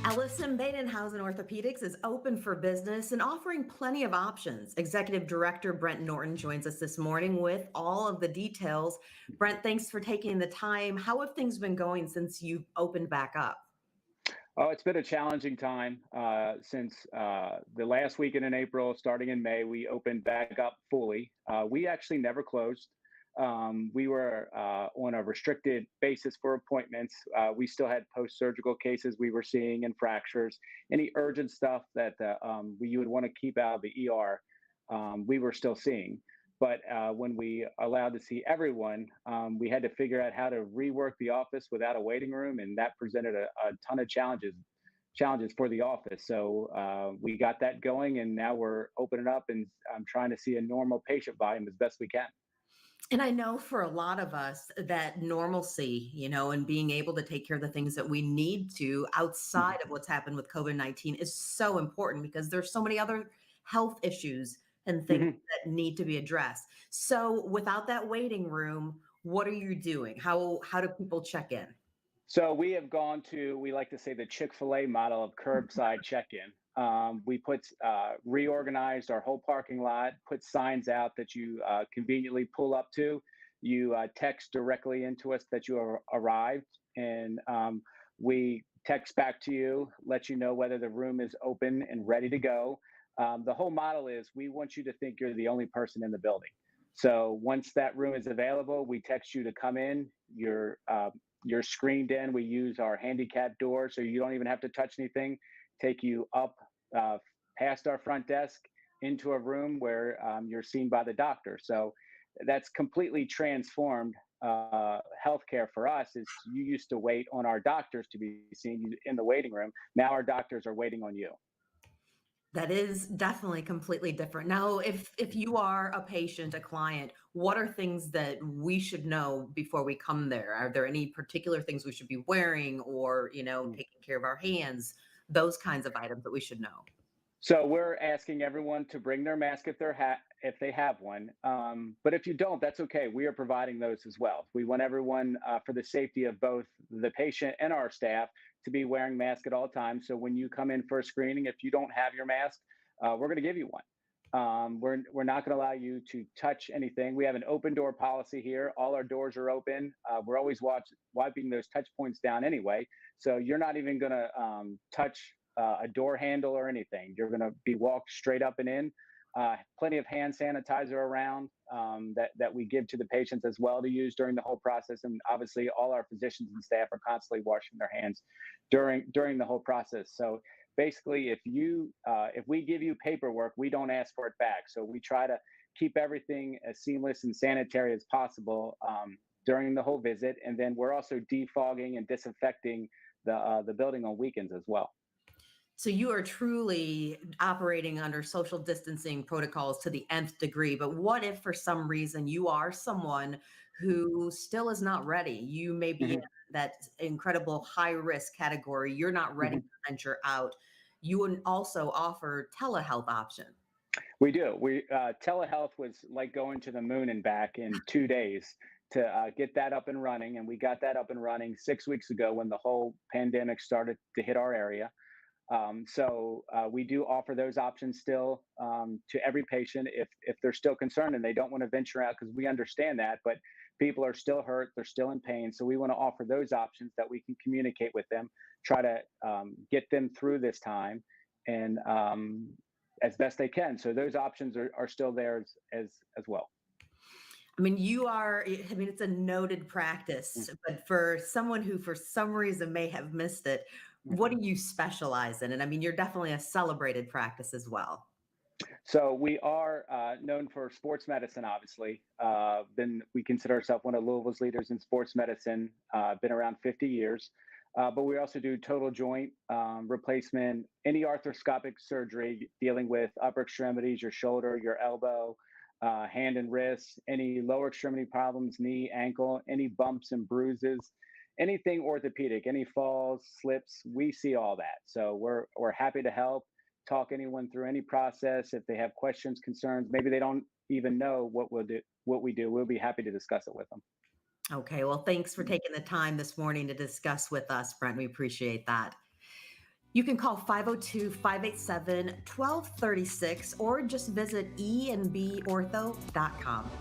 Ellis Badenhausen Orthopedics is open for business and offering plenty of options. Executive Director Brent Norton joins us this morning with all of the details. Brent, thanks for taking the time. How have things been going since you've opened back up? Oh, it's been a challenging time since the last weekend in April, starting in May, we opened back up fully. We actually never closed. We were on a restricted basis for appointments. We still had post-surgical cases we were seeing and fractures. Any urgent stuff that you would want to keep out of the ER, we were still seeing. But when we allowed to see everyone, we had to figure out how to rework the office without a waiting room, and that presented a ton of challenges for the office. So we got that going, and now we're opening up and trying to see a normal patient volume as best we can. And I know for a lot of us that normalcy, and being able to take care of the things that we need to Mhm. outside of what's happened with COVID-19 is so important because there's so many other health issues and things Mhm. that need to be addressed. So without that waiting room, what are you doing? How do people check in? So we have gone to, we like to say, the Chick-fil-A model of curbside check-in. We reorganized our whole parking lot, put signs out that you conveniently pull up to. You text directly into us that you are arrived, and we text back to you, let you know whether the room is open and ready to go. The whole model is we want you to think you're the only person in the building. So once that room is available, we text you to come in. You're screened in. We use our handicap door, so you don't even have to touch anything. Take you up uh, past our front desk into a room where you're seen by the doctor. So that's completely transformed healthcare for us. Is you used to wait on our doctors to be seen in the waiting room. Now our doctors are waiting on you. That is definitely completely different. Now, if you are a patient, a client, what are things that we should know before we come there? Are there any particular things we should be wearing or, taking care of our hands, those kinds of items that we should know? So we're asking everyone to bring their mask if they have one. But if you don't, that's okay. We are providing those as well. We want everyone, for the safety of both the patient and our staff, to be wearing masks at all times. So when you come in for a screening, if you don't have your mask, we're going to give you one. We're not going to allow you to touch anything. We have an open door policy here. All our doors are open. We're always wiping those touch points down anyway. So you're not even going to touch a door handle or anything. You're going to be walked straight up and in. Plenty of hand sanitizer around that we give to the patients as well to use during the whole process. And obviously, all our physicians and staff are constantly washing their hands during the whole process. So basically, if we give you paperwork, we don't ask for it back. So we try to keep everything as seamless and sanitary as possible during the whole visit. And then we're also defogging and disinfecting the building on weekends as well. So you are truly operating under social distancing protocols to the nth degree. But what if for some reason you are someone who still is not ready? You may be in Mhm. that incredible high risk category. You're not ready to Mhm. venture out. You would also offer telehealth option. We do. We Telehealth was like going to the moon and back in 2 days to get that up and running, and we got that up and running 6 weeks ago when the whole pandemic started to hit our area. So we do offer those options still to every patient if they're still concerned and they don't want to venture out, because we understand that, but people are still hurt, they're still in pain. So we want to offer those options that we can communicate with them, try to get them through this time and as best they can. So those options are still there as well. I mean, it's a noted practice, but for someone who for some reason may have missed it, what Mhm. do you specialize in? And I mean, you're definitely a celebrated practice as well. So we are known for sports medicine, obviously. We consider ourselves one of Louisville's leaders in sports medicine. Been around 50 years, but we also do total joint replacement, any arthroscopic surgery dealing with upper extremities, your shoulder, your elbow, hand and wrist, any lower extremity problems, knee, ankle, any bumps and bruises, anything orthopedic, any falls, slips. We see all that. So we're happy to help talk anyone through any process. If they have questions, concerns, maybe they don't even know what we do, we'll be happy to discuss it with them. Okay, well, thanks for taking the time this morning to discuss with us, Brent. We appreciate that. You can call 502-587-1236 or just visit enbortho.com.